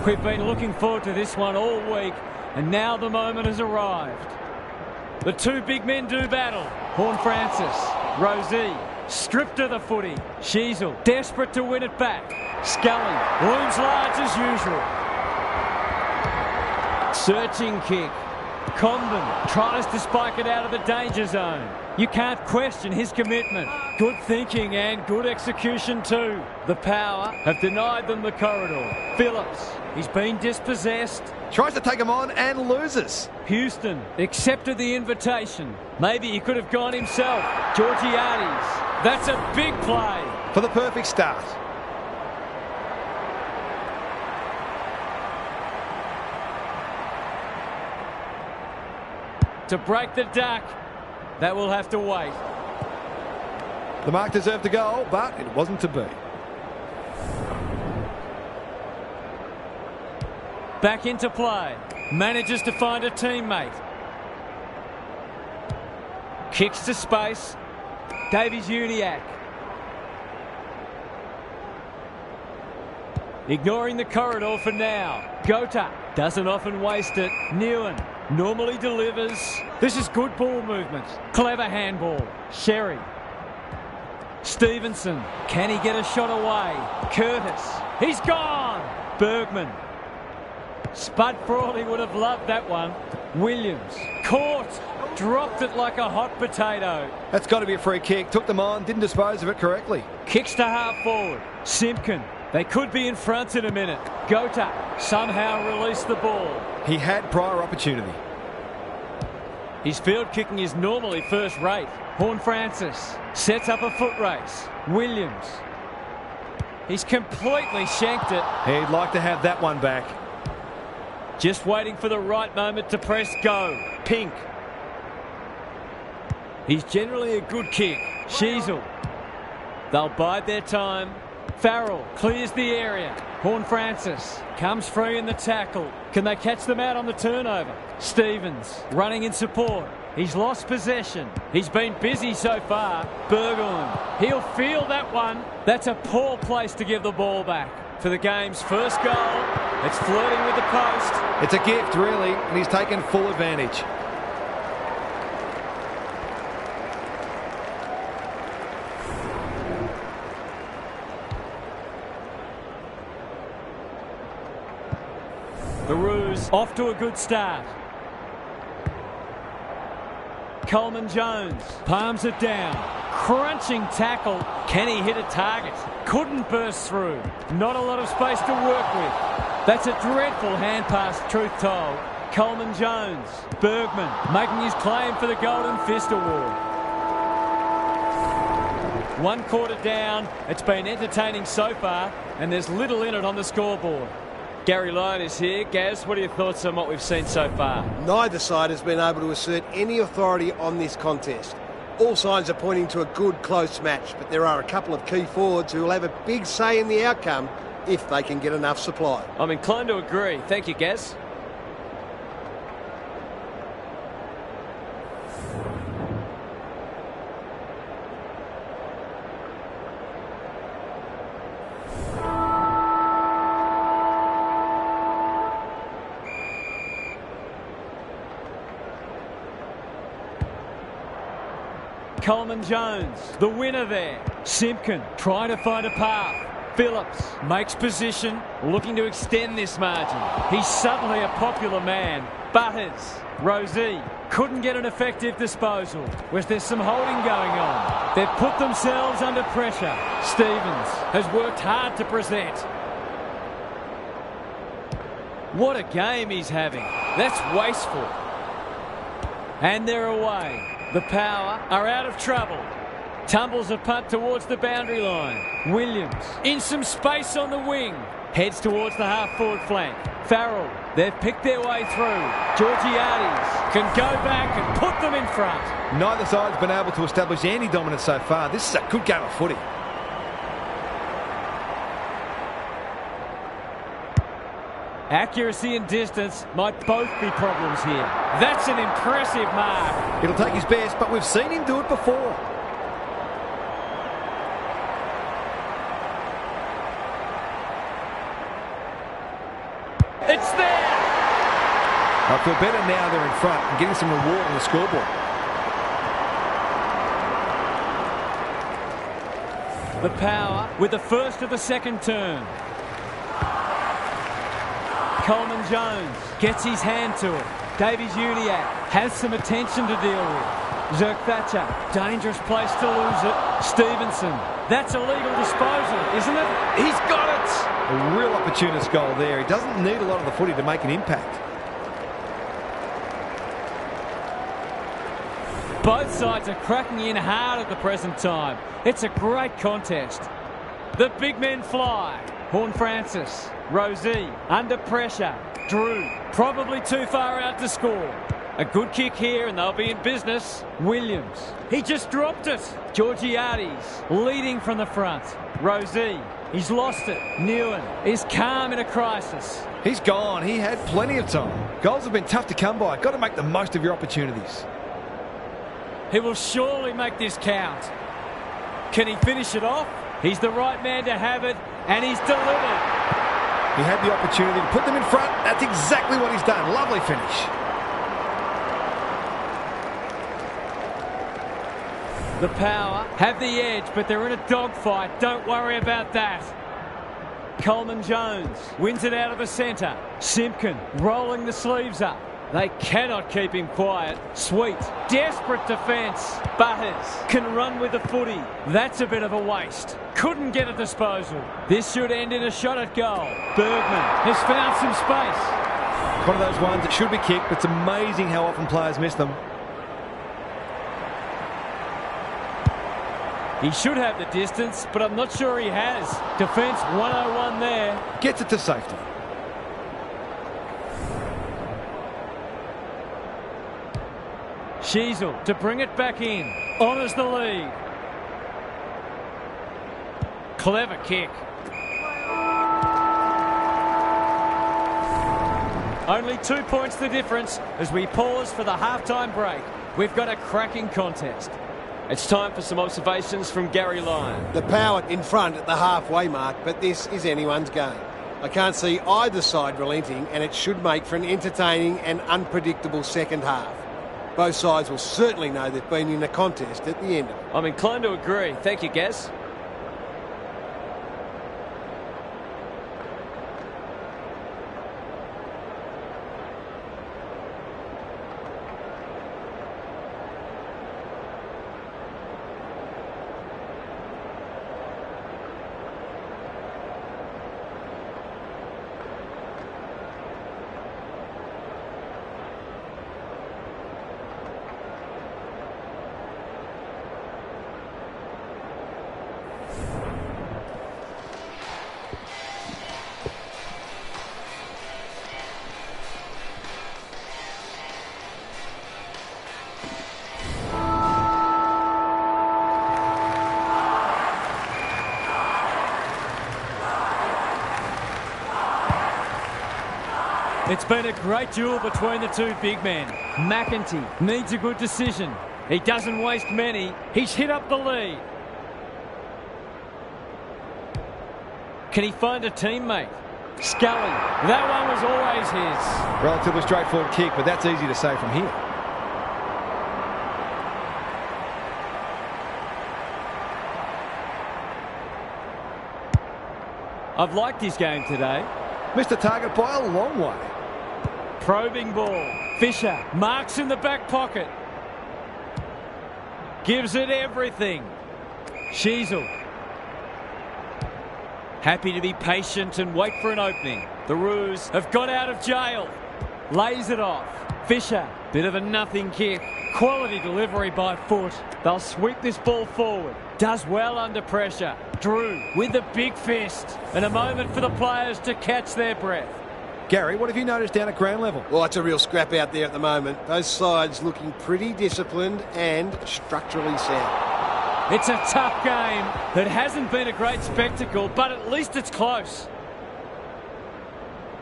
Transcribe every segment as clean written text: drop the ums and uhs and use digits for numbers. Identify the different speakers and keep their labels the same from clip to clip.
Speaker 1: We've been looking forward to this one all week, and now the moment has arrived. The two big men do battle. Horne-Francis, Rosie, stripped of the footy. Sheasel, desperate to win it back. Scully, looms large as usual. Searching kick. Condon tries to spike it out of the danger zone. You can't question his commitment. Good thinking and good execution too. The Power have denied them the corridor. Phillips, he's been dispossessed.
Speaker 2: Tries to take him on and loses.
Speaker 1: Houston accepted the invitation. Maybe he could have gone himself. Georgiades, that's a big play.
Speaker 2: For the perfect start.
Speaker 1: To break the duck, that will have to wait.
Speaker 2: The mark deserved a goal, but it wasn't to be.
Speaker 1: Back into play. Manages to find a teammate. Kicks to space. Davies-Uniacke. Ignoring the corridor for now. Gota doesn't often waste it. Newen normally delivers. This is good ball movement. Clever handball. Sherry. Stevenson. Can he get a shot away? Curtis. He's gone. Bergman. Spud Frawley would have loved that one. Williams. Caught. Dropped it like a hot potato.
Speaker 2: That's got to be a free kick. Took them on. Didn't dispose of it correctly.
Speaker 1: Kicks to half forward. Simpkin. They could be in front in a minute. Gota somehow released the ball.
Speaker 2: He had prior opportunity.
Speaker 1: His field kicking is normally first rate. Horne-Francis sets up a foot race. Williams. He's completely shanked it.
Speaker 2: He'd like to have that one back.
Speaker 1: Just waiting for the right moment to press go. Pink. He's generally a good kick. Sheasel. They'll bide their time. Farrell clears the area. Horne-Francis comes free in the tackle. Can they catch them out on the turnover? Stevens running in support. He's lost possession. He's been busy so far. Berglund. He'll feel that one. That's a poor place to give the ball back. For the game's first goal, it's flirting with the post.
Speaker 2: It's a gift, really, and he's taken full advantage.
Speaker 1: The Roos off to a good start. Coleman Jones palms it down. Crunching tackle. Can he hit a target? Couldn't burst through. Not a lot of space to work with. That's a dreadful hand pass, truth told. Coleman Jones. Bergman making his claim for the Golden Fist Award. 1 quarter down. It's been entertaining so far, and there's little in it on the scoreboard. Gary Lyon is here. Gaz, what are your thoughts on what we've seen so far?
Speaker 3: Neither side has been able to assert any authority on this contest. All signs are pointing to a good, close match, but there are a couple of key forwards who will have a big say in the outcome if they can get enough supply.
Speaker 1: I'm inclined to agree. Thank you, Gaz. Coleman Jones, the winner there. Simpkin trying to find a path. Phillips makes position, looking to extend this margin. He's suddenly a popular man. Butters, Rosie, couldn't get an effective disposal. Was there some holding going on? They've put themselves under pressure. Stevens has worked hard to present. What a game he's having. That's wasteful. And they're away. The Power are out of trouble. Tumbles a punt towards the boundary line. Williams in some space on the wing. Heads towards the half-forward flank. Farrell, they've picked their way through. Georgiades can go back and put them in front.
Speaker 2: Neither side's been able to establish any dominance so far. This is a good game of footy.
Speaker 1: Accuracy and distance might both be problems here. That's an impressive mark.
Speaker 2: It'll take his best, but we've seen him do it before.
Speaker 1: It's there!
Speaker 2: I feel better now they're in front and getting some reward on the scoreboard.
Speaker 1: The Power with the first of the second turn. Coleman Jones gets his hand to it. Davies Uniac has some attention to deal with. Zerk Thatcher, dangerous place to lose it. Stevenson, that's a legal disposal, isn't it? He's got it!
Speaker 2: A real opportunist goal there. He doesn't need a lot of the footy to make an impact.
Speaker 1: Both sides are cracking in hard at the present time. It's a great contest. The big men fly. Horne-Francis, Rosie, under pressure. Drew, probably too far out to score. A good kick here and they'll be in business. Williams, he just dropped it. Georgiades, leading from the front. Rosie, he's lost it. Newen is calm in a crisis.
Speaker 2: He's gone. He had plenty of time. Goals have been tough to come by. Got to make the most of your opportunities.
Speaker 1: He will surely make this count. Can he finish it off? He's the right man to have it, and he's delivered.
Speaker 2: He had the opportunity to put them in front. That's exactly what he's done. Lovely finish.
Speaker 1: The Power have the edge, but they're in a dogfight. Don't worry about that. Coleman Jones wins it out of the centre. Simpkin rolling the sleeves up. They cannot keep him quiet. Sweet, desperate defence. Butters can run with the footy. That's a bit of a waste. Couldn't get a disposal. This should end in a shot at goal. Bergman has found some space.
Speaker 2: One of those ones that should be kicked, but it's amazing how often players miss them.
Speaker 1: He should have the distance, but I'm not sure he has. Defence 101 there.
Speaker 2: Gets it to safety.
Speaker 1: Sheasel to bring it back in. Honours the lead. Clever kick. Only 2 points the difference as we pause for the halftime break. We've got a cracking contest. It's time for some observations from Gary Lyon.
Speaker 3: The Power in front at the halfway mark, but this is anyone's game. I can't see either side relenting, and it should make for an entertaining and unpredictable second half. Both sides will certainly know they've been in a contest at the end of it.
Speaker 1: I'm inclined to agree. Thank you, Gaz. It's been a great duel between the two big men. McEntee needs a good decision. He doesn't waste many. He's hit up the lead. Can he find a teammate? Scully. That one was always his.
Speaker 2: Relatively straightforward kick, but that's easy to say from here.
Speaker 1: I've liked his game today.
Speaker 2: Missed the target by a long way.
Speaker 1: Probing ball. Fisher marks in the back pocket. Gives it everything. Sheasel. Happy to be patient and wait for an opening. The Roos have got out of jail. Lays it off. Fisher. Bit of a nothing kick. Quality delivery by foot. They'll sweep this ball forward. Does well under pressure. Drew with the big fist. And a moment for the players to catch their breath.
Speaker 2: Gary, what have you noticed down at ground level?
Speaker 3: Well, it's a real scrap out there at the moment. Both sides looking pretty disciplined and structurally sound.
Speaker 1: It's a tough game that hasn't been a great spectacle, but at least it's close.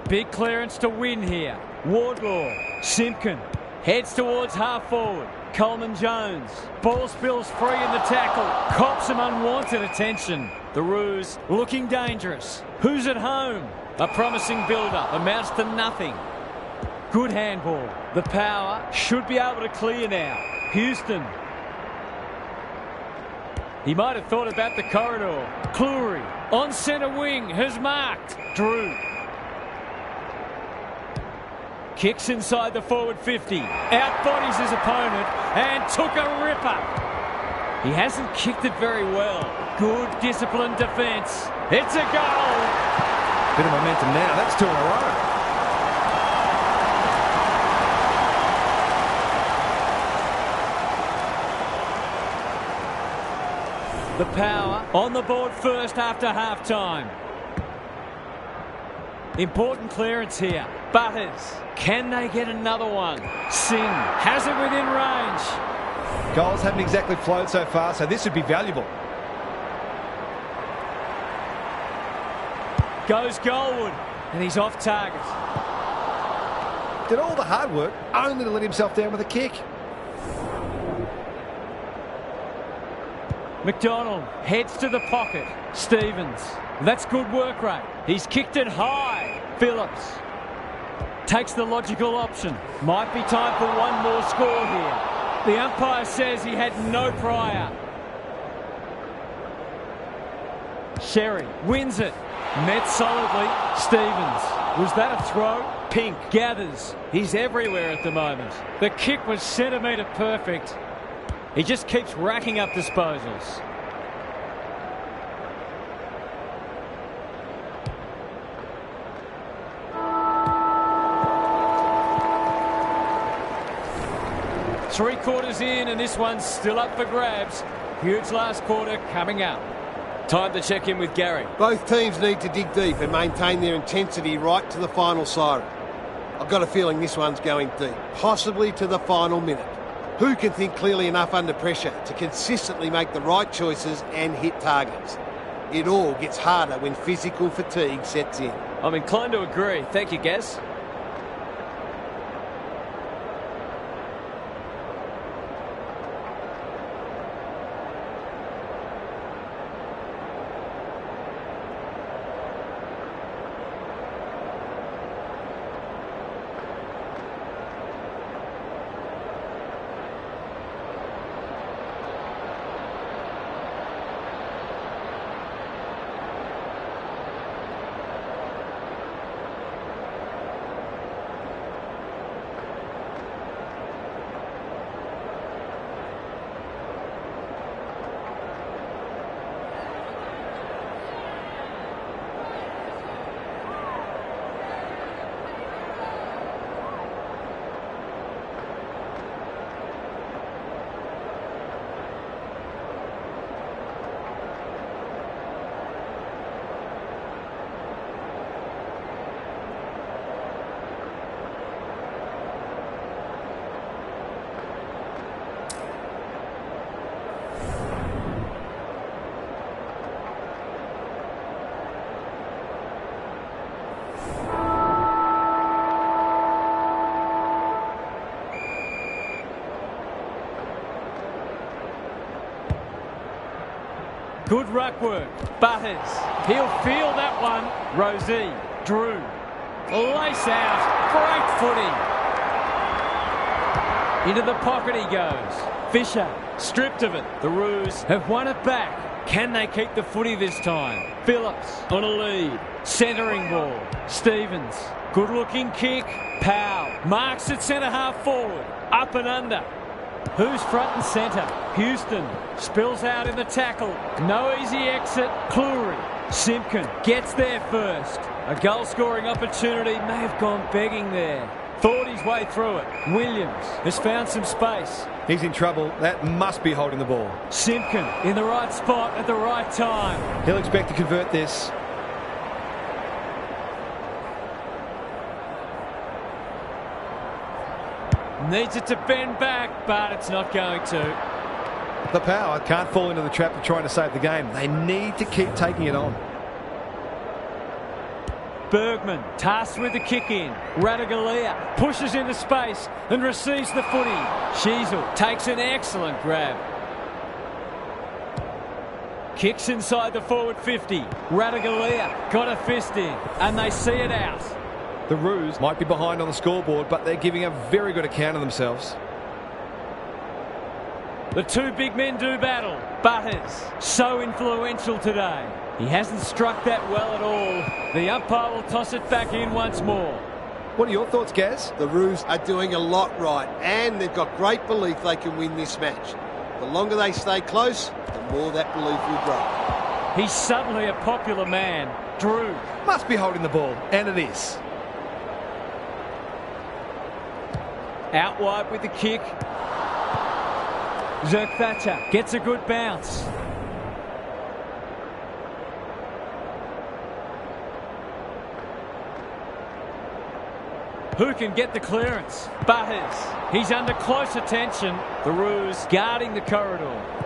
Speaker 1: Big clearance to win here. Wardlaw. Simpkin. Heads towards half forward. Coleman-Jones. Ball spills free in the tackle. Cops some unwanted attention. The Roos looking dangerous. Who's at home? A promising build-up amounts to nothing. Good handball. The power should be able to clear now. Houston. He might have thought about the corridor. Cleary on centre wing has marked. Drew. Kicks inside the forward 50. Outbodies his opponent and took a ripper. He hasn't kicked it very well. Good disciplined defence. It's a goal.
Speaker 2: Bit of momentum now. That's 2 in a row.
Speaker 1: The power on the board first after half-time. Important clearance here. Butters. Can they get another one? Singh has it within range.
Speaker 2: Goals haven't exactly flowed so far, so this would be valuable.
Speaker 1: Goes Goldwood, and he's off target.
Speaker 2: Did all the hard work only to let himself down with a kick.
Speaker 1: McDonald heads to the pocket. Stevens. That's good work rate. He's kicked it high. Phillips takes the logical option. Might be time for one more score here. The umpire says he had no prior. Sherry wins it. Met solidly. Stevens. Was that a throw? Pink gathers. He's everywhere at the moment. The kick was centimetre perfect. He just keeps racking up disposals. Three quarters in and this one's still up for grabs. Huge last quarter coming up. Time to check in with Gary.
Speaker 3: Both teams need to dig deep and maintain their intensity right to the final siren. I've got a feeling this one's going deep, possibly to the final minute. Who can think clearly enough under pressure to consistently make the right choices and hit targets? It all gets harder when physical fatigue sets in.
Speaker 1: I'm inclined to agree. Thank you, Gaz. Good ruck work. Butters. He'll feel that one. Rosie. Drew. Lace out. Great footy. Into the pocket he goes. Fisher. Stripped of it. The Roos have won it back. Can they keep the footy this time? Phillips on a lead. Centering ball. Stevens. Good looking kick. Powell marks it centre half forward. Up and under. Who's front and centre? Houston spills out in the tackle. No easy exit. Cleary. Simpkin gets there first. A goal scoring opportunity may have gone begging there. Thought his way through it. Williams has found some space.
Speaker 2: He's in trouble. That must be holding the ball.
Speaker 1: Simpkin in the right spot at the right time.
Speaker 2: He'll expect to convert this.
Speaker 1: Needs it to bend back, but it's not going to.
Speaker 2: The Power can't fall into the trap of trying to save the game. They need to keep taking it on.
Speaker 1: Bergman tasked with the kick in. Radaglia pushes into space and receives the footy. Sheasel takes an excellent grab. Kicks inside the forward 50. Radaglia got a fist in and they see it out.
Speaker 2: The Roos might be behind on the scoreboard, but they're giving a very good account of themselves.
Speaker 1: The two big men do battle. Butters, so influential today. He hasn't struck that well at all. The umpire will toss it back in once more.
Speaker 2: What are your thoughts, Gaz?
Speaker 3: The Roos are doing a lot right, and they've got great belief they can win this match. The longer they stay close, the more that belief will grow.
Speaker 1: He's suddenly a popular man. Drew.
Speaker 2: Must be holding the ball, and it is.
Speaker 1: Out wide with the kick. Zerk Thatcher gets a good bounce. Who can get the clearance? Butters. He's under close attention. The Roos guarding the corridor.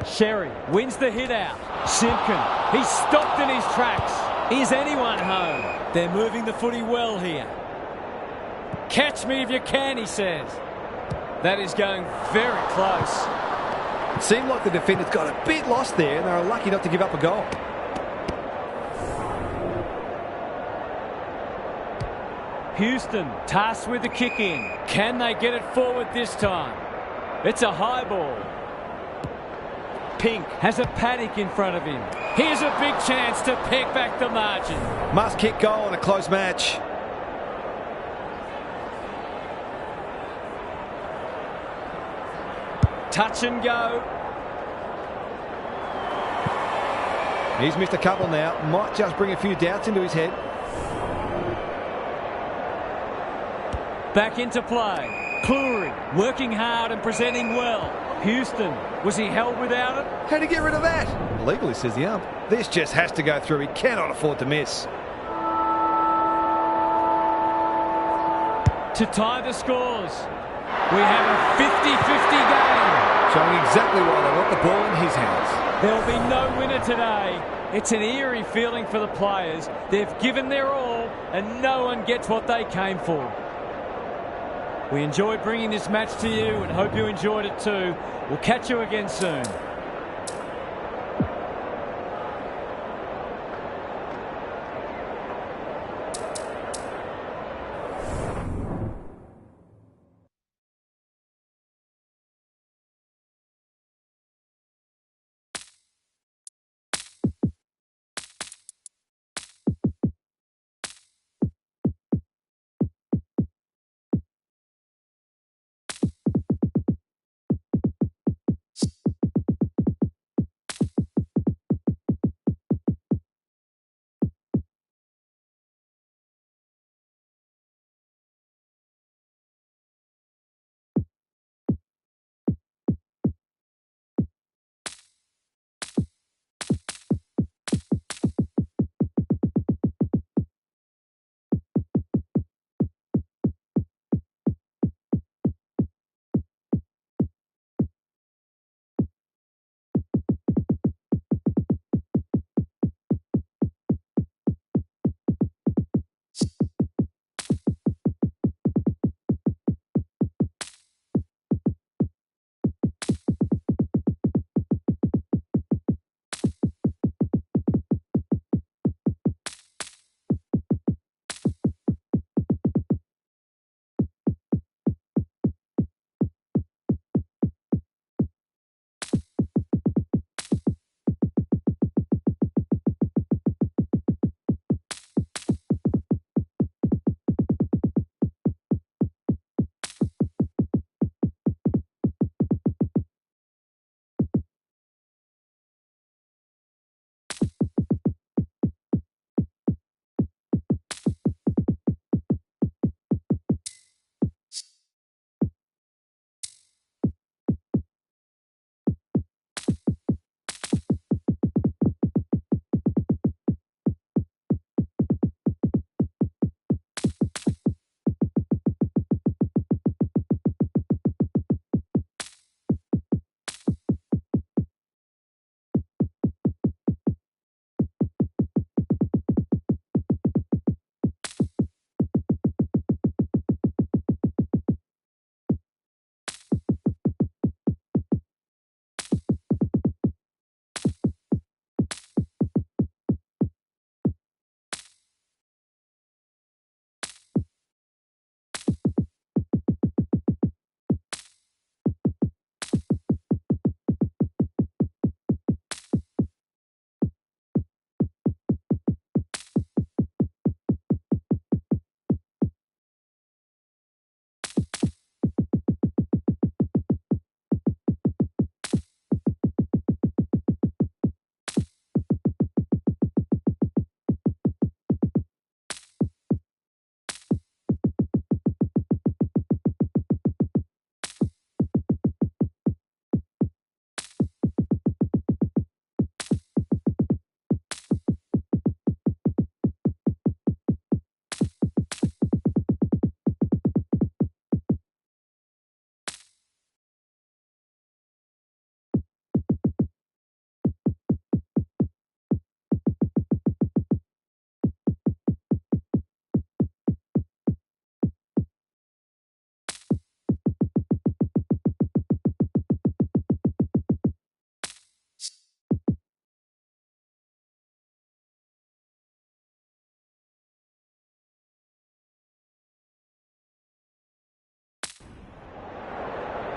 Speaker 1: Sherry wins the hit out. Simpkin, he's stopped in his tracks. Is anyone home? They're moving the footy well here. Catch me if you can, he says. That is going very close.
Speaker 2: It seemed like the defenders got a bit lost there, and they were lucky not to give up a goal.
Speaker 1: Houston tasked with the kick in. Can they get it forward this time? It's a high ball. Pink has a paddock in front of him. Here's a big chance to pick back the margin.
Speaker 2: Must kick goal in a close match.
Speaker 1: Touch and go.
Speaker 2: He's missed a couple now. Might just bring a few doubts into his head.
Speaker 1: Back into play. Cleary working hard and presenting well. Houston, was he held without it?
Speaker 2: How to get rid of that? Legally, says the ump. This just has to go through. He cannot afford to miss.
Speaker 1: To tie the scores. We have a 50-50 game.
Speaker 2: Showing exactly why they want the ball in his hands.
Speaker 1: There will be no winner today. It's an eerie feeling for the players. They've given their all and no one gets what they came for. We enjoyed bringing this match to you and hope you enjoyed it too. We'll catch you again soon.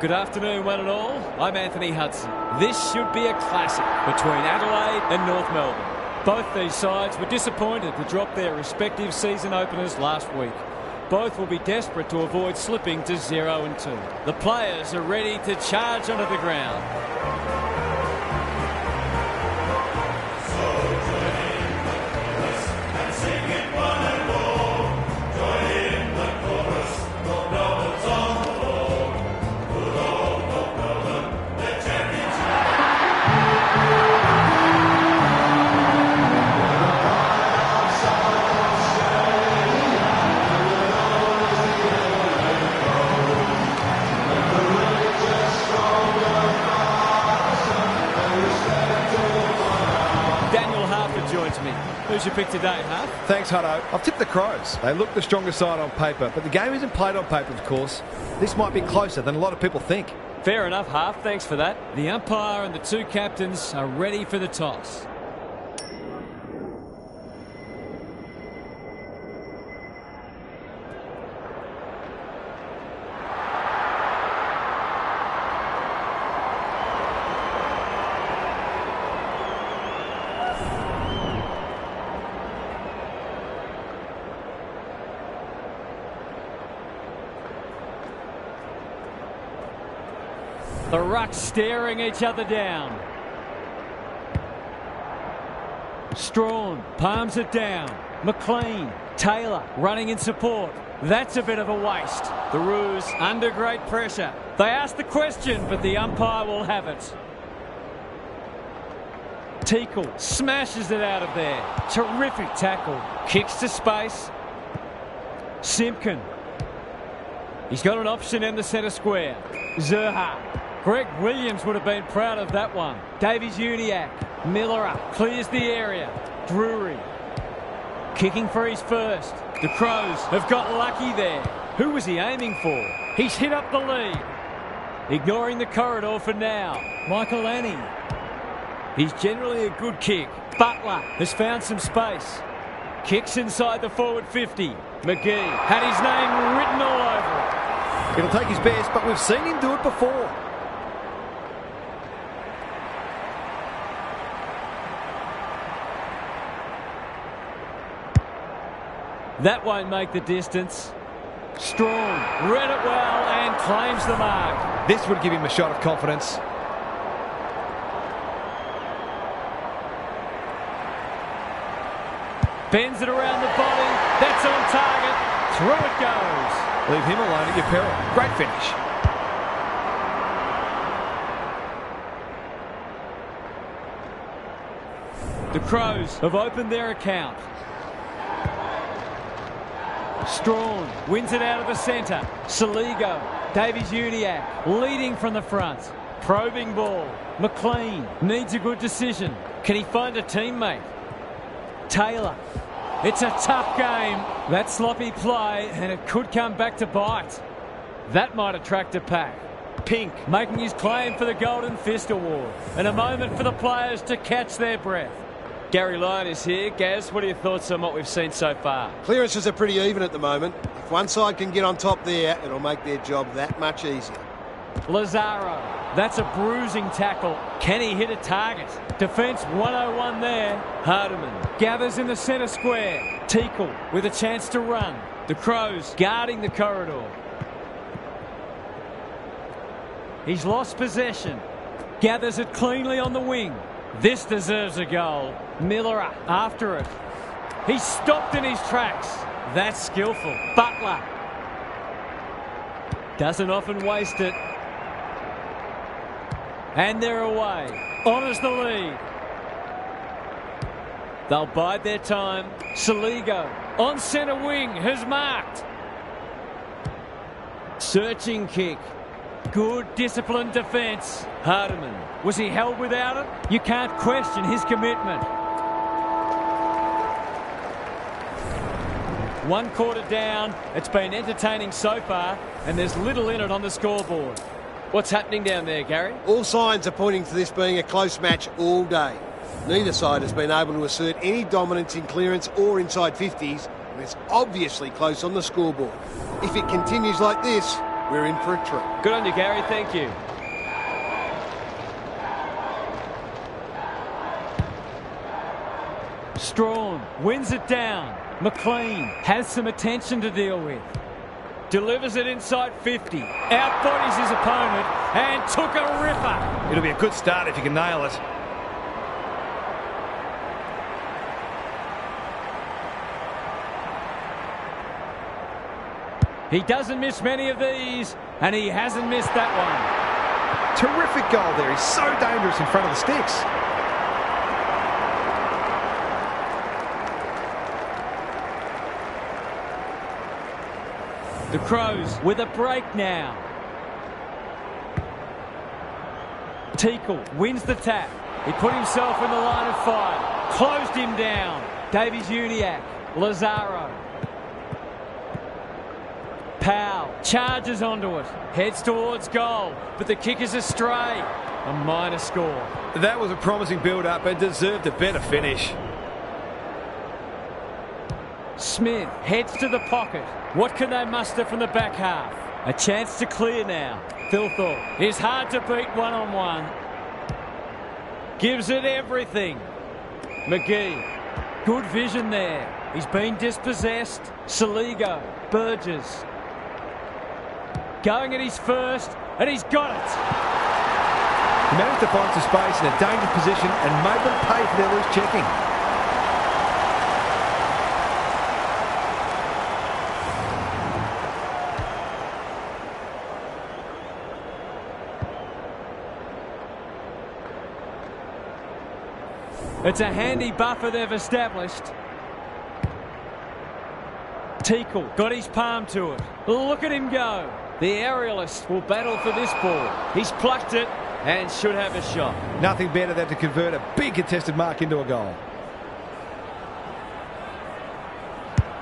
Speaker 1: Good afternoon, one and all. I'm Anthony Hudson. This should be a classic between Adelaide and North Melbourne. Both these sides were disappointed to drop their respective season openers last week. Both will be desperate to avoid slipping to 0-2. The players are ready to charge onto the ground. Joins me. Who's your pick today, huh?
Speaker 2: Thanks, Hutto. I've tipped the Crows. They look the stronger side on paper, but the game isn't played on paper, of course. This might be closer than a lot of people think.
Speaker 1: Fair enough, Half. Thanks for that. The umpire and the two captains are ready for the toss. The rucks staring each other down. Strawn palms it down. McLean, Taylor running in support. That's a bit of a waste. The Roos under great pressure. They ask the question, but the umpire will have it. Teakle smashes it out of there. Terrific tackle. Kicks to space. Simpkin. He's got an option in the centre square. Zerha. Greg Williams would have been proud of that one. Davies-Uniacke. Miller clears the area. Drury kicking for his first. The Crows have got lucky there. Who was he aiming for? He's hit up the lead. Ignoring the corridor for now. Michael Annie. He's generally a good kick. Butler has found some space. Kicks inside the forward 50. McGee had his name written all over it.
Speaker 2: It'll take his best, but we've seen him do it before.
Speaker 1: That won't make the distance. Strong, read it well and claims the mark.
Speaker 2: This would give him a shot of confidence.
Speaker 1: Bends it around the body. That's on target. Through it goes.
Speaker 2: Leave him alone at your peril. Great finish.
Speaker 1: The Crows have opened their account. Strawn wins it out of the centre. Saligo, Davies-Uniacke leading from the front. Probing ball. McLean needs a good decision. Can he find a teammate? Taylor. It's a tough game. That sloppy play, and it could come back to bite. That might attract a pack. Pink making his claim for the Golden Fist Award. And a moment for the players to catch their breath. Gary Lyon is here. Gaz, what are your thoughts on what we've seen so far?
Speaker 3: Clearances are pretty even at the moment. If one side can get on top there, it'll make their job that much easier.
Speaker 1: Lazaro. That's a bruising tackle. Can he hit a target? Defence 101 there. Hardiman gathers in the centre square. Teakle with a chance to run. The Crows guarding the corridor. He's lost possession. Gathers it cleanly on the wing. This deserves a goal. Miller after it. He's stopped in his tracks. That's skillful. Butler doesn't often waste it. And they're away. Honours the lead. They'll bide their time. Saligo on centre wing has marked. Searching kick. Good disciplined defence. Hardiman. Was he held without it? You can't question his commitment. 1 quarter down. It's been entertaining so far, and there's little in it on the scoreboard. What's happening down there, Gary?
Speaker 3: All signs are pointing to this being a close match all day. Neither side has been able to assert any dominance in clearance or inside 50s, and it's obviously close on the scoreboard. If it continues like this, we're in for a treat.
Speaker 1: Good on you, Gary. Thank you. Strawn wins it down. McLean has some attention to deal with. Delivers it inside 50. Outbodies his opponent and took a ripper.
Speaker 2: It'll be a good start if you can nail it.
Speaker 1: He doesn't miss many of these, and he hasn't missed that one.
Speaker 2: Terrific goal there. He's so dangerous in front of the sticks.
Speaker 1: The Crows with a break now. Teakle wins the tap. He put himself in the line of fire. Closed him down. Davies-Uniacke. Lazaro. Powell charges onto it. Heads towards goal. But the kick is astray. A minor score.
Speaker 2: That was a promising build-up, but deserved a better finish.
Speaker 1: Smith heads to the pocket. What can they muster from the back half? A chance to clear now. Thilthorpe is hard to beat one-on-one. Gives it everything. McGee. Good vision there. He's been dispossessed. Saligo. Burgess. Going at his first, and he's got it.
Speaker 2: He managed to find some space in a dangerous position and made them pay for their loose checking.
Speaker 1: It's a handy buffer they've established. Teakle got his palm to it. Look at him go. The aerialist will battle for this ball. He's plucked it and should have a shot.
Speaker 2: Nothing better than to convert a big contested mark into a goal.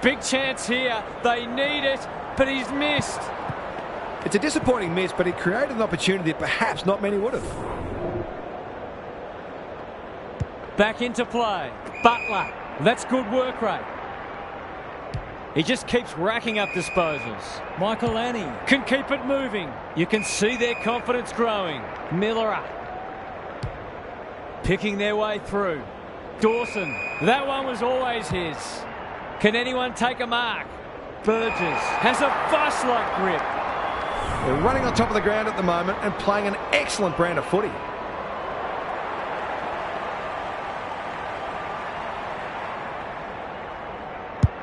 Speaker 1: Big chance here. They need it, but he's missed.
Speaker 2: It's a disappointing miss, but he created an opportunity that perhaps not many would have.
Speaker 1: Back into play. Butler. That's good work rate. He just keeps racking up disposals. Michael Annie can keep it moving. You can see their confidence growing. Miller picking their way through. Dawson. That one was always his. Can anyone take a mark? Burgess has a fuss-like grip.
Speaker 2: They're running on top of the ground at the moment and playing an excellent brand of footy.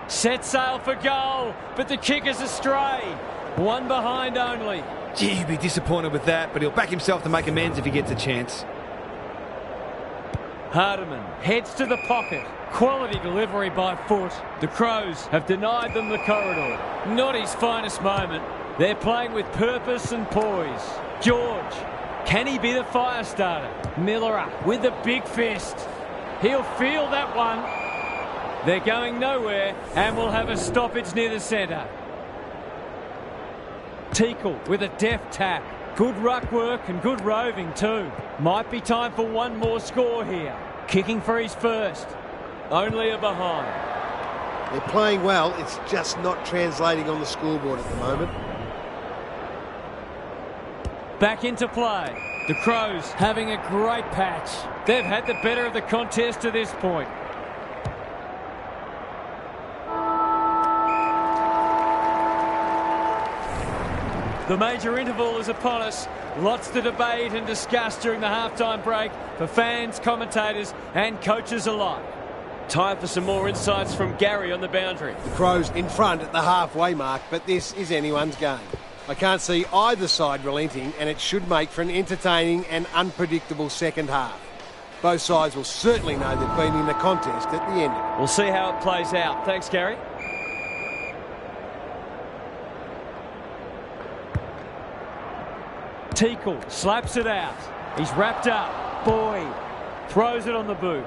Speaker 1: Set sail for goal, but the kick is astray. One behind only.
Speaker 2: Gee, he'd be disappointed with that, but he'll back himself to make amends if he gets a chance.
Speaker 1: Hardiman heads to the pocket. Quality delivery by foot. The Crows have denied them the corridor. Not his finest moment. They're playing with purpose and poise. George, can he be the fire starter? Miller with a big fist. He'll feel that one. They're going nowhere and will have a stoppage near the centre. Teakle with a deft tap. Good ruck work and good roving too. Might be time for one more score here. Kicking for his first. Only a behind.
Speaker 3: They're playing well, it's just not translating on the scoreboard at the moment.
Speaker 1: Back into play. The Crows having a great patch. They've had the better of the contest to this point. The major interval is upon us. Lots to debate and discuss during the halftime break for fans, commentators and coaches alike. Time for some more insights from Gary on the boundary.
Speaker 3: The Crows in front at the halfway mark, but this is anyone's game. I can't see either side relenting, and it should make for an entertaining and unpredictable second half. Both sides will certainly know they've been in the contest at the end of it.
Speaker 1: We'll see how it plays out. Thanks, Gary. Teakle slaps it out. He's wrapped up. Boyd throws it on the boot.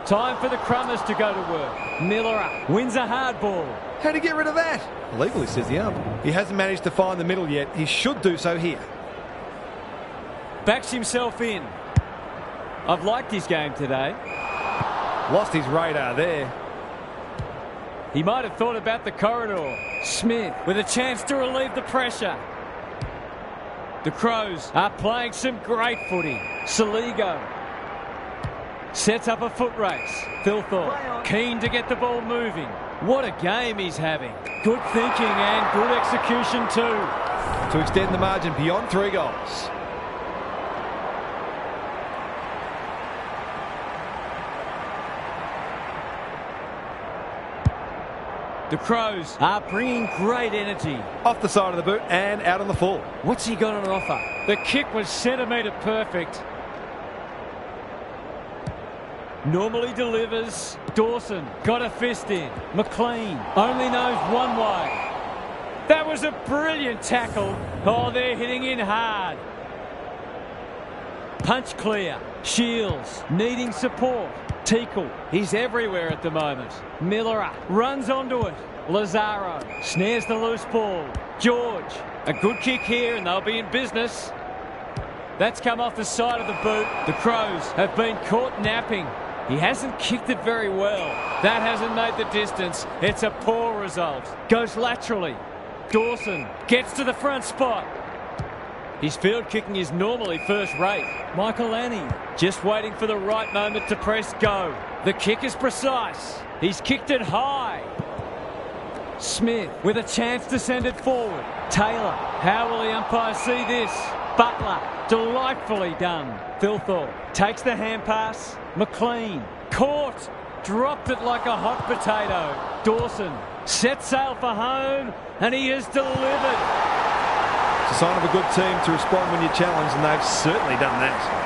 Speaker 1: Time for the Crummers to go to work. Miller wins a hard ball.
Speaker 2: How'd he get rid of that? Legally, says the ump. He hasn't managed to find the middle yet. He should do so here.
Speaker 1: Backs himself in. I've liked his game today.
Speaker 2: Lost his radar there.
Speaker 1: He might have thought about the corridor. Smith with a chance to relieve the pressure. The Crows are playing some great footy. Saligo sets up a foot race. Thilthorpe keen to get the ball moving. What a game he's having. Good thinking and good execution too.
Speaker 2: To extend the margin beyond 3 goals.
Speaker 1: The Crows are bringing great energy.
Speaker 2: Off the side of the boot and out on the full.
Speaker 1: What's he got on offer? The kick was centimetre perfect. Normally delivers. Dawson got a fist in. McLean only knows one way. That was a brilliant tackle. Oh, they're hitting in hard. Punch clear. Shields needing support. Teakle, he's everywhere at the moment. Miller runs onto it. Lazaro snares the loose ball. George, a good kick here and they'll be in business. That's come off the side of the boot. The Crows have been caught napping. He hasn't kicked it very well. That hasn't made the distance. It's a poor result. Goes laterally. Dawson gets to the front spot. His field kicking is normally first rate. Michael Annie just waiting for the right moment to press go. The kick is precise. He's kicked it high. Smith with a chance to send it forward. Taylor, how will the umpire see this? Butler, delightfully done. Thilthorpe takes the hand pass. McLean, caught. Dropped it like a hot potato. Dawson sets sail for home and he has delivered.
Speaker 2: It's a sign of a good team to respond when you're challenged, and they've certainly done that.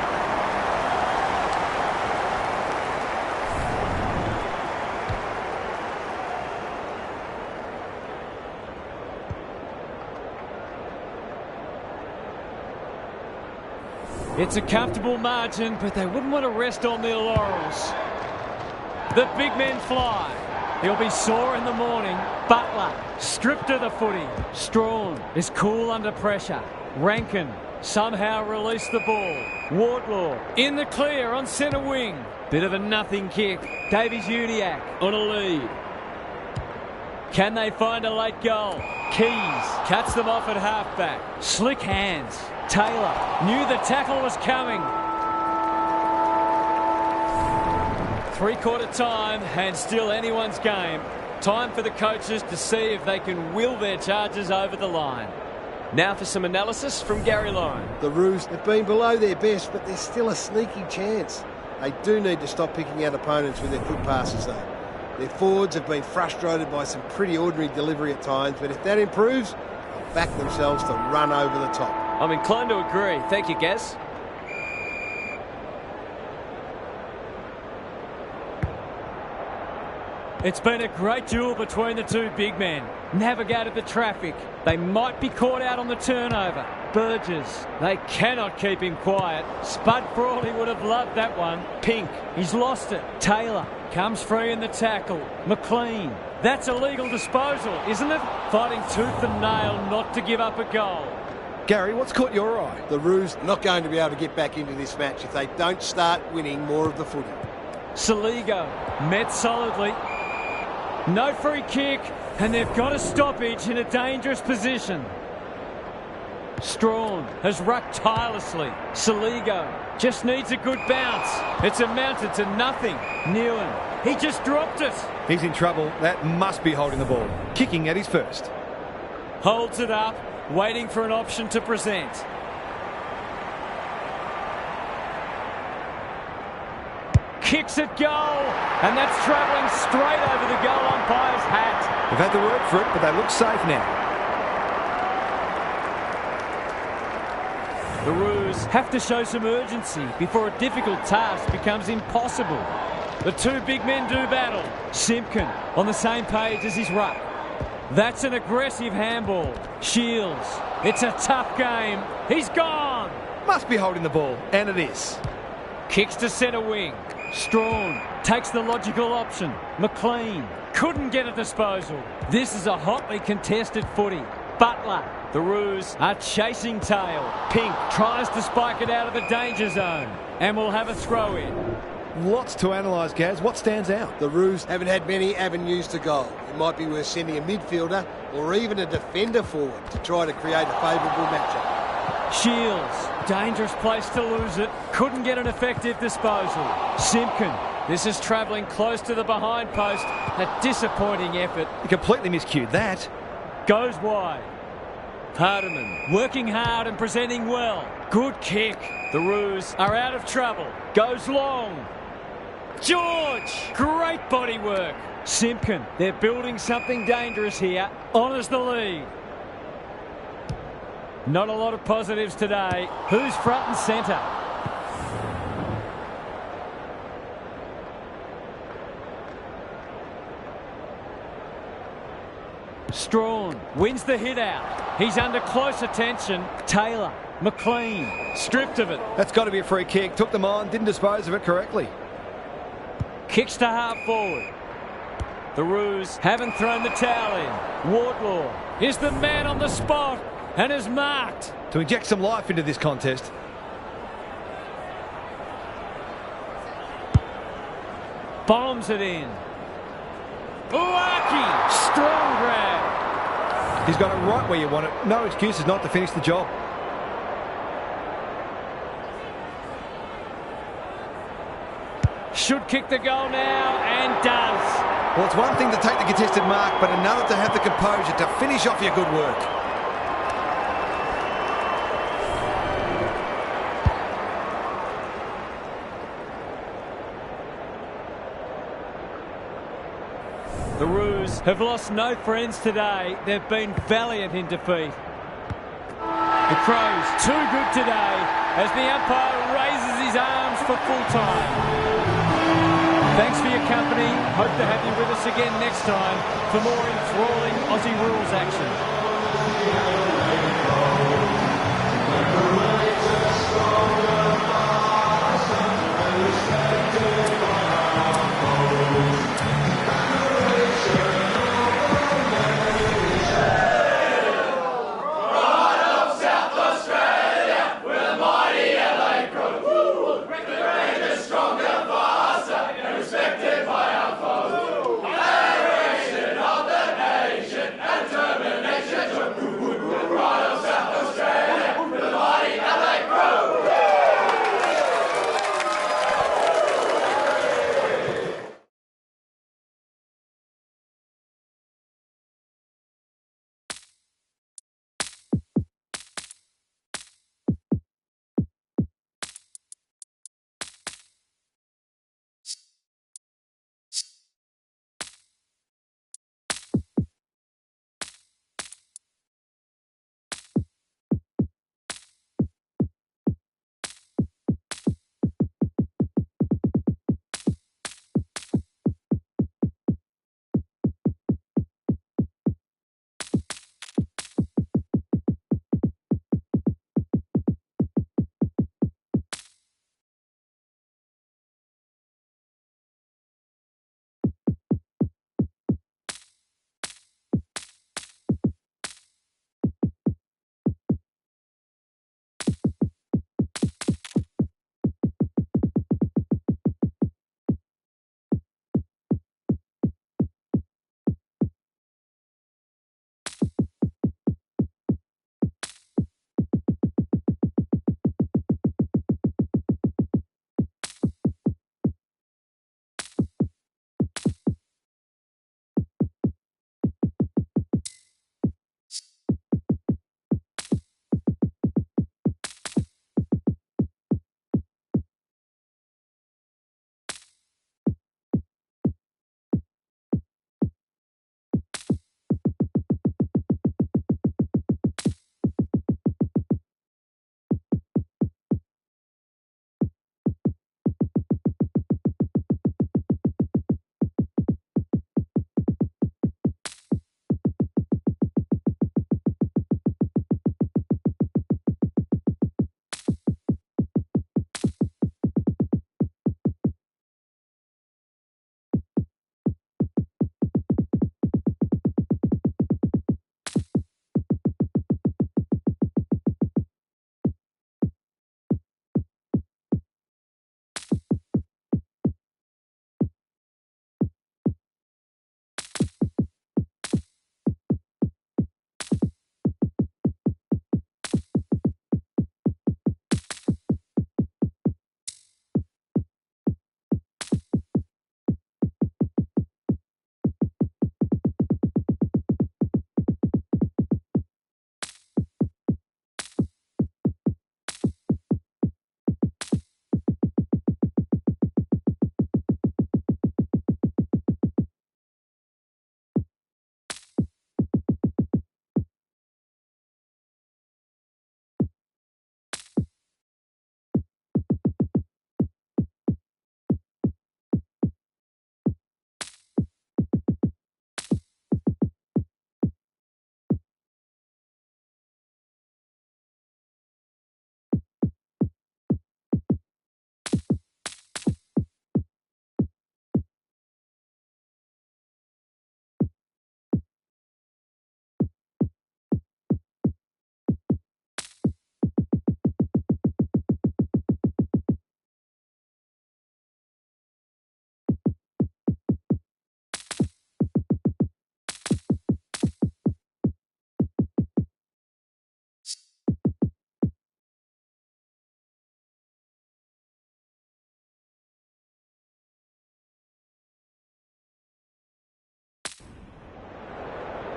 Speaker 1: It's a comfortable margin, but they wouldn't want to rest on their laurels. The big men fly. He'll be sore in the morning. Butler stripped of the footy. Strawn is cool under pressure. Rankin somehow released the ball. Wardlaw in the clear on centre wing. Bit of a nothing kick. Davies-Uniacke on a lead. Can they find a late goal? Keys cuts them off at halfback. Slick hands. Taylor knew the tackle was coming. Three-quarter time and still anyone's game. Time for the coaches to see if they can will their charges over the line. Now for some analysis from Gary Lyon.
Speaker 3: The Roos have been below their best, but there's still a sneaky chance. They do need to stop picking out opponents with their foot passes, though. Their forwards have been frustrated by some pretty ordinary delivery at times, but if that improves, they'll back themselves to run over the top.
Speaker 1: I'm inclined to agree. Thank you, Gaz. It's been a great duel between the two big men. Navigated the traffic. They might be caught out on the turnover. Burgess, they cannot keep him quiet. Spud Frawley would have loved that one. Pink, he's lost it. Taylor comes free in the tackle. McLean, that's a legal disposal, isn't it? Fighting tooth and nail not to give up a goal.
Speaker 2: Gary, what's caught your eye?
Speaker 3: The Roos are not going to be able to get back into this match if they don't start winning more of the footy.
Speaker 1: Saligo met solidly. No free kick, and they've got a stoppage in a dangerous position. Strawn has rucked tirelessly. Saligo just needs a good bounce. It's amounted to nothing. Newen, he just dropped it.
Speaker 2: He's in trouble. That must be holding the ball. Kicking at his first.
Speaker 1: Holds it up, waiting for an option to present. Kicks at goal, and that's travelling straight over the goal umpire's hat.
Speaker 2: They've had the word for it, but they look safe now.
Speaker 1: The Roos have to show some urgency before a difficult task becomes impossible. The two big men do battle. Simpkin on the same page as his ruck. That's an aggressive handball. Shields, it's a tough game. He's gone.
Speaker 2: Must be holding the ball, and it is.
Speaker 1: Kicks to centre wing. Strawn takes the logical option. McLean couldn't get a disposal. This is a hotly contested footy. Butler, the Roos are chasing tail. Pink tries to spike it out of the danger zone and will have a throw in.
Speaker 2: Lots to analyse, Gaz. What stands out?
Speaker 3: The Roos haven't had many avenues to goal. It might be worth sending a midfielder or even a defender forward to try to create a favourable matchup.
Speaker 1: Shields, dangerous place to lose it. Couldn't get an effective disposal. Simpkin, this is travelling close to the behind post. A disappointing effort.
Speaker 2: He completely miscued that.
Speaker 1: Goes wide. Hardiman working hard and presenting well. Good kick. The Roos are out of trouble. Goes long. George, great body work. Simpkin, they're building something dangerous here. Honours the lead. Not a lot of positives today. Who's front and centre? Strawn wins the hit out. He's under close attention. Taylor, McLean, stripped of it.
Speaker 2: That's got to be a free kick. Took them on, didn't dispose of it correctly.
Speaker 1: Kicks to half forward. The Roos haven't thrown the towel in. Wardlaw is the man on the spot and is marked.
Speaker 2: To inject some life into this contest.
Speaker 1: Bombs it in. Lucky, strong grab.
Speaker 2: He's got it right where you want it. No excuses not to finish the job.
Speaker 1: Should kick the goal now and does.
Speaker 2: Well, it's one thing to take the contested mark, but another to have the composure to finish off your good work.
Speaker 1: The Roos have lost no friends today. They've been valiant in defeat. The Crows too good today as the umpire raises his arms for full time. Thanks for your company. Hope to have you with us again next time for more enthralling Aussie rules action.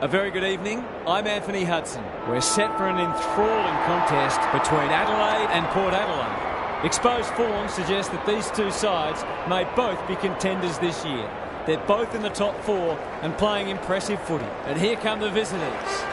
Speaker 1: A very good evening. I'm Anthony Hudson. We're set for an enthralling contest between Adelaide and Port Adelaide. Exposed form suggests that these two sides may both be contenders this year. They're both in the top four and playing impressive footy. And here come the visitors.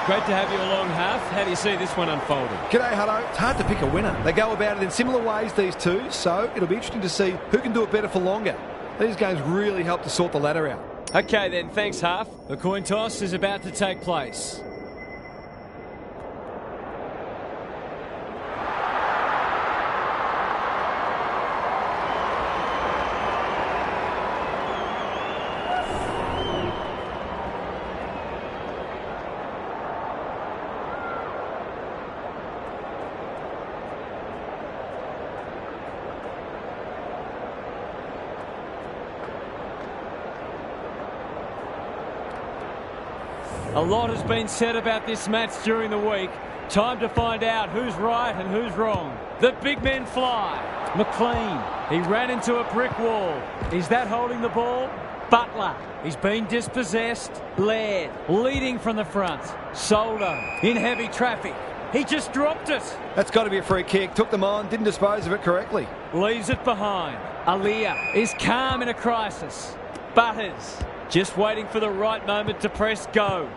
Speaker 1: Great to have you along, Half. How do you see this one unfolding?
Speaker 2: G'day, Hutto. It's hard to pick a winner. They go about it in similar ways, these two, so it'll be interesting to see who can do it better for longer. These games really help to sort the ladder out.
Speaker 1: Okay then, thanks, Half. The coin toss is about to take place. A lot has been said about this match during the week. Time to find out who's right and who's wrong. The big men fly. McLean, he ran into a brick wall. Is that holding the ball? Butler, he's been dispossessed. Laird, leading from the front. Soldo, in heavy traffic. He just dropped it.
Speaker 2: That's got to be a free kick. Took them on, didn't dispose of it correctly.
Speaker 1: Leaves it behind. Aliyah is calm in a crisis. Butters, just waiting for the right moment to press go.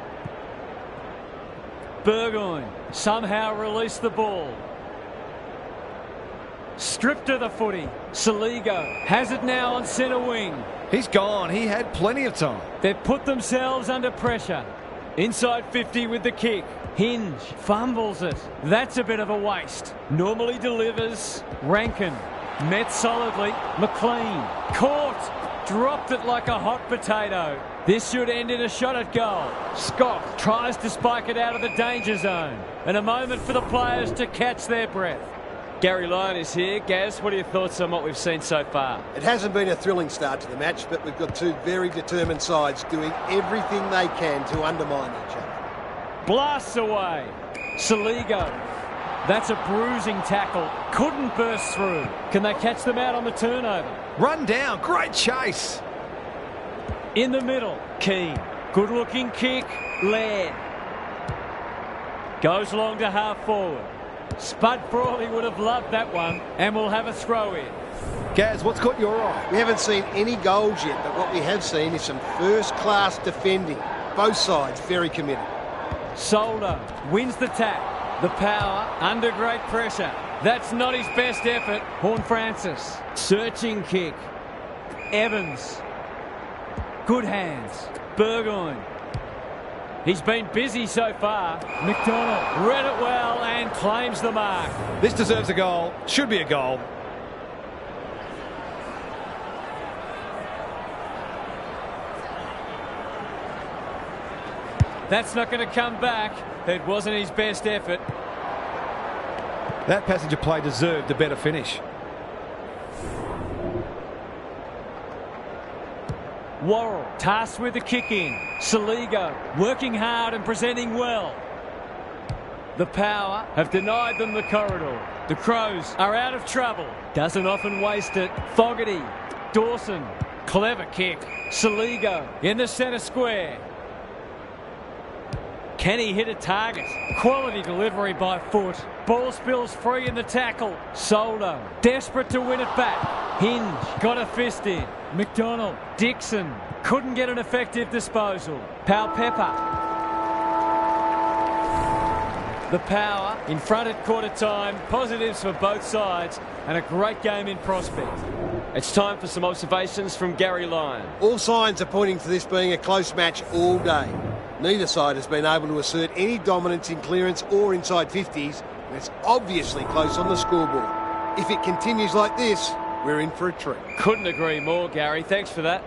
Speaker 1: Burgoyne somehow released the ball. Stripped of the footy. Saligo has it now on centre wing.
Speaker 2: He's gone. He had plenty of time.
Speaker 1: They've put themselves under pressure. Inside 50 with the kick. Hinge fumbles it. That's a bit of a waste. Normally delivers. Rankin met solidly. McLean caught. Dropped it like a hot potato. This should end in a shot at goal. Scott tries to spike it out of the danger zone. And a moment for the players to catch their breath. Gary Lyon is here. Gaz, what are your thoughts on what we've seen so far?
Speaker 3: It hasn't been a thrilling start to the match, but we've got two very determined sides doing everything they can to undermine each other.
Speaker 1: Blasts away. Saligo. That's a bruising tackle. Couldn't burst through. Can they catch them out on the turnover?
Speaker 2: Run down. Great chase.
Speaker 1: In the middle. Keane. Good looking kick. Laird. Goes long to half forward. Spud Frawley would have loved that one. And we'll have a throw in.
Speaker 2: Gaz, what's caught your eye?
Speaker 3: We haven't seen any goals yet, but what we have seen is some first-class defending. Both sides very committed.
Speaker 1: Soldo wins the tap. The power under great pressure. That's not his best effort. Horne-Francis. Searching kick. Evans. Good hands. Burgoyne. He's been busy so far. McDonald read it well and claims the mark.
Speaker 2: This deserves a goal. Should be a goal.
Speaker 1: That's not going to come back. It wasn't his best effort.
Speaker 2: That passage of play deserved a better finish.
Speaker 1: Worrell tasked with the kick in. Saligo working hard and presenting well. The Power have denied them the corridor. The Crows are out of trouble. Doesn't often waste it. Fogarty. Dawson. Clever kick. Saligo in the centre square. Can he hit a target? Quality delivery by foot. Ball spills free in the tackle. Soldo desperate to win it back. Hinge got a fist in. McDonald. Dixon couldn't get an effective disposal. Pepper. The Power in front at quarter time. Positives for both sides and a great game in prospect. It's time for some observations from Gary Lyon.
Speaker 3: All signs are pointing to this being a close match all day. Neither side has been able to assert any dominance in clearance or inside 50s, and it's obviously close on the scoreboard. If it continues like this, we're in for a treat.
Speaker 1: Couldn't agree more, Gary. Thanks for that.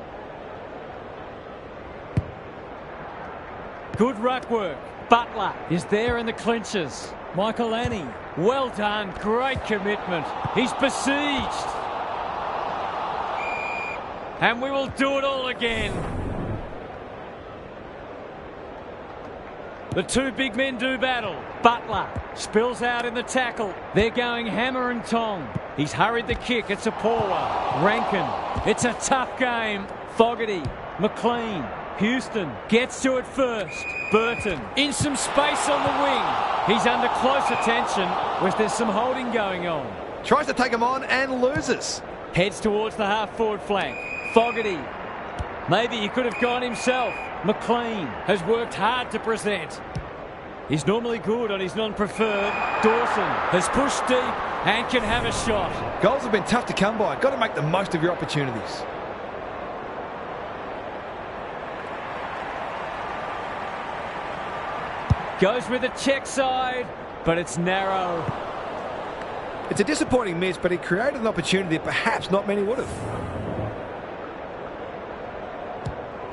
Speaker 1: Good ruck work. Butler is there in the clinches. Michael Annie, well done, great commitment. He's besieged. And we will do it all again. The two big men do battle. Butler spills out in the tackle. They're going hammer and tong. He's hurried the kick. It's a Paula. Rankin. It's a tough game. Fogarty. McLean. Houston gets to it first. Burton in some space on the wing. He's under close attention as there's some holding going on.
Speaker 2: Tries to take him on and loses.
Speaker 1: Heads towards the half-forward flank. Fogarty. Maybe he could have gone himself. McLean has worked hard to present. He's normally good on his non-preferred. Dawson has pushed deep and can have a shot.
Speaker 2: Goals have been tough to come by. Got to make the most of your opportunities.
Speaker 1: Goes with the check side, but it's narrow.
Speaker 2: It's a disappointing miss, but he created an opportunity that perhaps not many would have.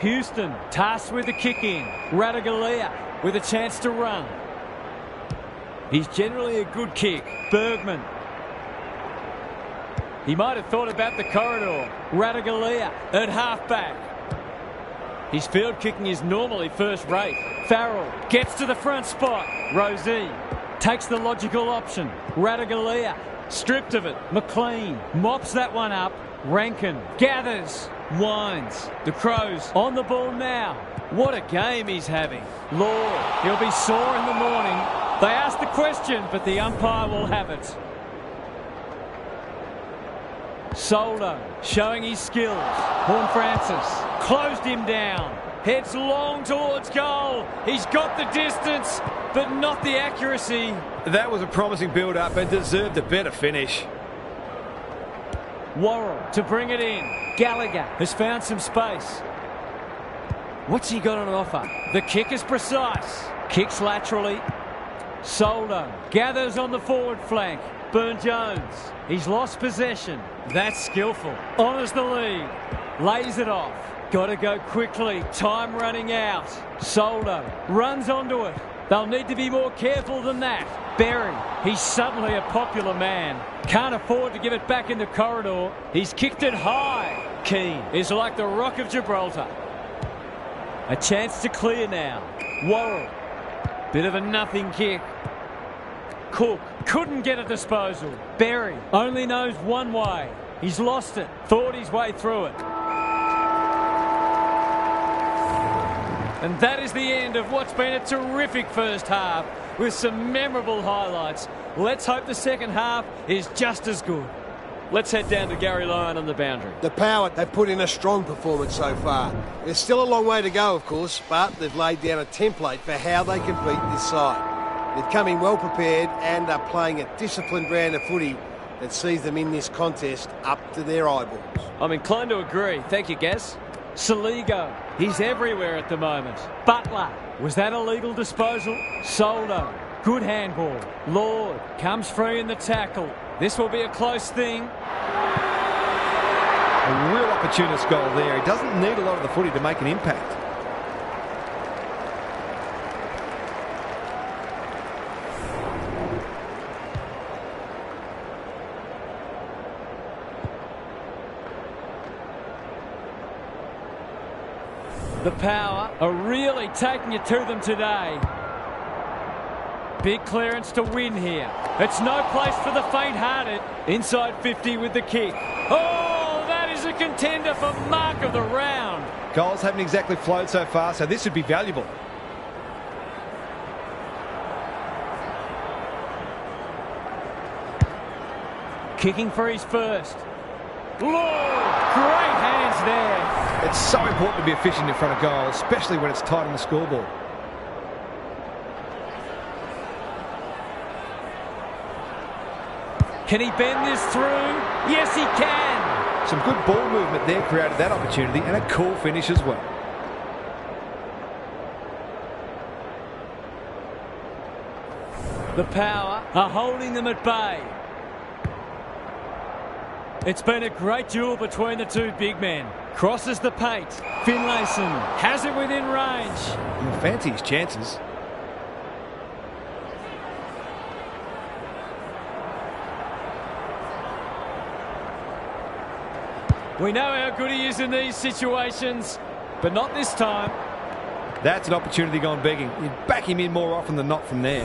Speaker 1: Houston tasked with the kick in. Radigalia with a chance to run. He's generally a good kick. Bergman. He might have thought about the corridor. Radigalia at halfback. His field kicking is normally first rate. Farrell gets to the front spot. Rosie takes the logical option. Radigalia stripped of it. McLean mops that one up. Rankin gathers. Winds. The Crows on the ball now. What a game he's having. Lord, he'll be sore in the morning. They asked the question, but the umpire will have it. Soldo showing his skills. Horn Francis closed him down. Heads long towards goal. He's got the distance, but not the accuracy.
Speaker 2: That was a promising build-up and deserved a better finish.
Speaker 1: Worrell to bring it in. Gallagher has found some space. What's he got on offer? The kick is precise. Kicks laterally. Soldo gathers on the forward flank. Burn-Jones. He's lost possession. That's skillful. Honours the lead. Lays it off. Got to go quickly. Time running out. Soldo runs onto it. They'll need to be more careful than that. Berry, he's suddenly a popular man. Can't afford to give it back in the corridor. He's kicked it high. Keane is like the Rock of Gibraltar. A chance to clear now. Worrell. Bit of a nothing kick. Cook couldn't get a disposal. Berry only knows one way. He's lost it. Thought his way through it. And that is the end of what's been a terrific first half with some memorable highlights. Let's hope the second half is just as good. Let's head down to Gary Lyon on the boundary.
Speaker 3: The Power, they've put in a strong performance so far. There's still a long way to go, of course, but they've laid down a template for how they can beat this side. They've come in well prepared and are playing a disciplined brand of footy that sees them in this contest up to their eyeballs.
Speaker 1: I'm inclined to agree. Thank you, Gaz. Saligo, he's everywhere at the moment. Butler, was that a legal disposal? Soldo, good handball. Lord comes free in the tackle. This will be a close thing.
Speaker 2: A real opportunist goal there. He doesn't need a lot of the footy to make an impact.
Speaker 1: The Power are really taking it to them today. Big clearance to win here. It's no place for the faint-hearted. Inside 50 with the kick. Oh, that is a contender for mark of the round.
Speaker 2: Goals haven't exactly flowed so far, so this would be valuable.
Speaker 1: Kicking for his first. Lord, great hands there.
Speaker 2: It's so important to be efficient in front of goal, especially when it's tight on the scoreboard.
Speaker 1: Can he bend this through? Yes, he can.
Speaker 2: Some good ball movement there created that opportunity, and a cool finish as well. The Power are holding them at bay.
Speaker 1: It's been a great duel between the two big men. Crosses the paint. Finlayson has it within range.
Speaker 2: He'll fancy his chances.
Speaker 1: We know how good he is in these situations, but not this time.
Speaker 2: That's an opportunity gone begging. You'd back him in more often than not from there.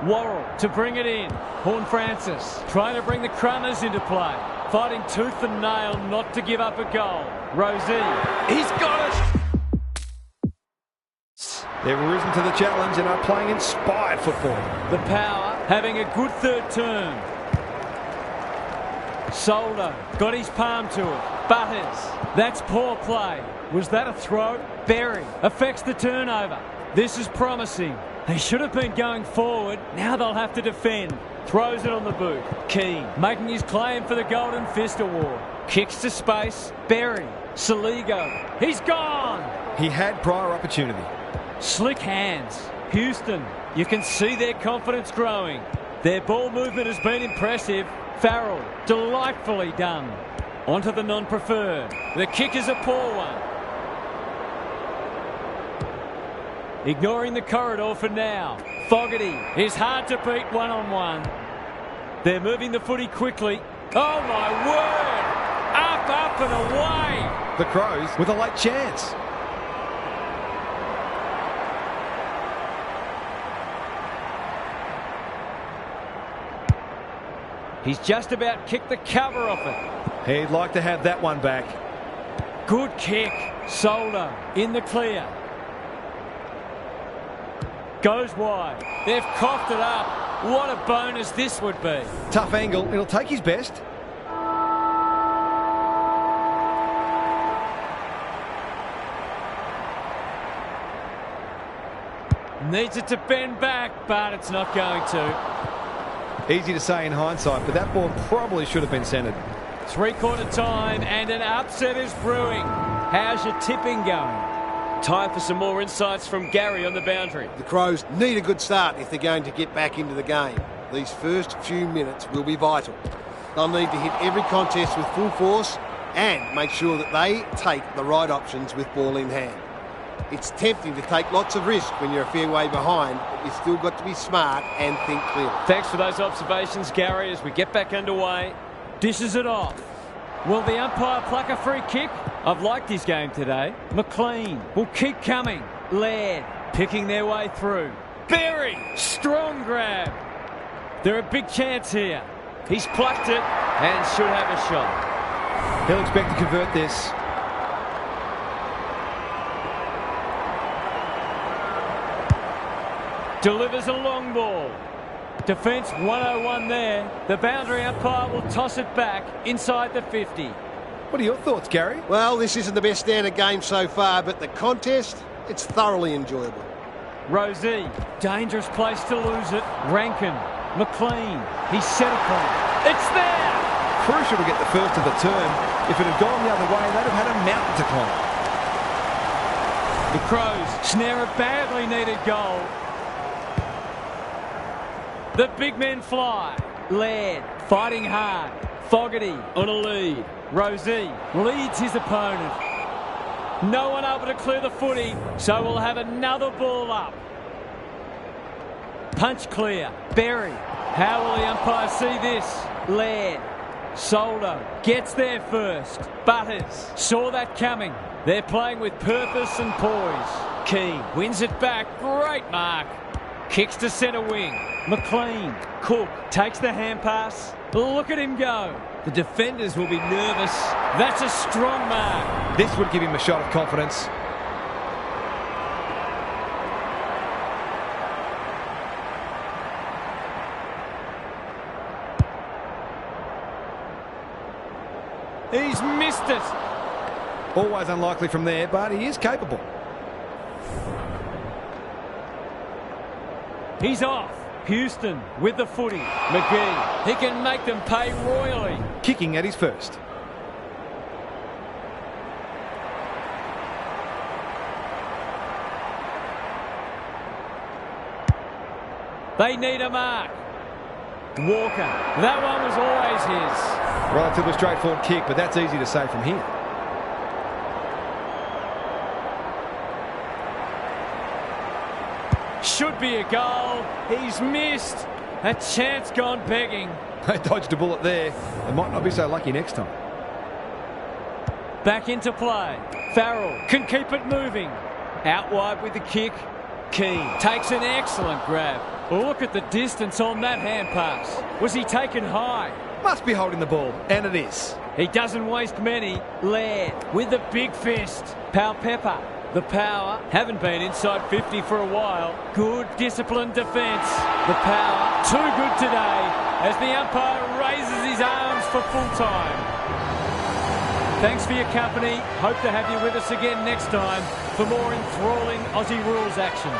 Speaker 1: Worrell to bring it in. Horne-Francis trying to bring the Crummers into play. Fighting tooth and nail not to give up a goal. Rosie, he's got it!
Speaker 2: They've risen to the challenge and are playing inspired football.
Speaker 1: The Power having a good third term. Soldo got his palm to it. Butters, that's poor play. Was that a throw? Berry affects the turnover. This is promising. They should have been going forward. Now they'll have to defend. Throws it on the boot. Keane making his claim for the Golden Fist Award. Kicks to space. Berry. Saligo. He's gone.
Speaker 2: He had prior opportunity.
Speaker 1: Slick hands. Houston. You can see their confidence growing. Their ball movement has been impressive. Farrell. Delightfully done. Onto the non-preferred. The kick is a poor one. Ignoring the corridor for now. Fogarty is hard to beat one-on-one. They're moving the footy quickly. Oh, my word! Up, up and away!
Speaker 2: The Crows with a late chance.
Speaker 1: He's just about kicked the cover off it.
Speaker 2: He'd like to have that one back.
Speaker 1: Good kick. Soldo in the clear. Goes wide. They've coughed it up. What a bonus this would be.
Speaker 2: Tough angle. It'll take his best.
Speaker 1: Needs it to bend back, but it's not going to.
Speaker 2: Easy to say in hindsight, but that ball probably should have been centred.
Speaker 1: Three-quarter time and an upset is brewing. How's your tipping going? Time for some more insights from Gary on the boundary.
Speaker 3: The Crows need a good start if they're going to get back into the game. These first few minutes will be vital. They'll need to hit every contest with full force and make sure that they take the right options with ball in hand. It's tempting to take lots of risk when you're a fair way behind, but you've still got to be smart and think clearly.
Speaker 1: Thanks for those observations, Gary, as we get back underway. Dishes it off. Will the umpire pluck a free kick? I've liked his game today. McLean will keep coming. Laird picking their way through. Berry, strong grab. They're a big chance here. He's plucked it and should have a shot.
Speaker 2: He'll expect to convert this.
Speaker 1: Delivers a long ball. Defence 101 there. The boundary umpire will toss it back inside the 50.
Speaker 2: What are your thoughts, Gary?
Speaker 3: Well, this isn't the best standard game so far, but the contest, it's thoroughly enjoyable.
Speaker 1: Rosie, dangerous place to lose it. Rankin, McLean, he's set upon it. It's there!
Speaker 2: Crucial to get the first of the term. If it had gone the other way, they'd have had a mountain to climb.
Speaker 1: The Crows snare a badly needed goal. The big men fly. Laird fighting hard. Fogarty on a lead. Rosie leads his opponent. No one able to clear the footy, so we'll have another ball up. Punch clear. Berry. How will the umpire see this? Laird. Soldo gets there first. Butters saw that coming. They're playing with purpose and poise. Keane wins it back. Great mark. Kicks to centre wing. McLean. Cook takes the hand pass. Look at him go. The defenders will be nervous. That's a strong mark.
Speaker 2: This would give him a shot of confidence.
Speaker 1: He's missed it.
Speaker 2: Always unlikely from there, but he is capable.
Speaker 1: He's off. Houston with the footy. McGee, he can make them pay royally.
Speaker 2: Kicking at his first.
Speaker 1: They need a mark. Walker. That one was always his.
Speaker 2: Relatively straightforward kick, but that's easy to say from here.
Speaker 1: Should be a goal. He's missed. A chance gone begging.
Speaker 2: They dodged a bullet there. They might not be so lucky next time.
Speaker 1: Back into play. Farrell can keep it moving. Out wide with the kick. Keane takes an excellent grab. Look at the distance on that hand pass. Was he taken high?
Speaker 2: Must be holding the ball, and it is.
Speaker 1: He doesn't waste many. Laird with the big fist. Pepper. The power. Haven't been inside 50 for a while. Good disciplined defence. The power. Too good today as the umpire raises his arms for full time. Thanks for your company. Hope to have you with us again next time for more enthralling Aussie rules action.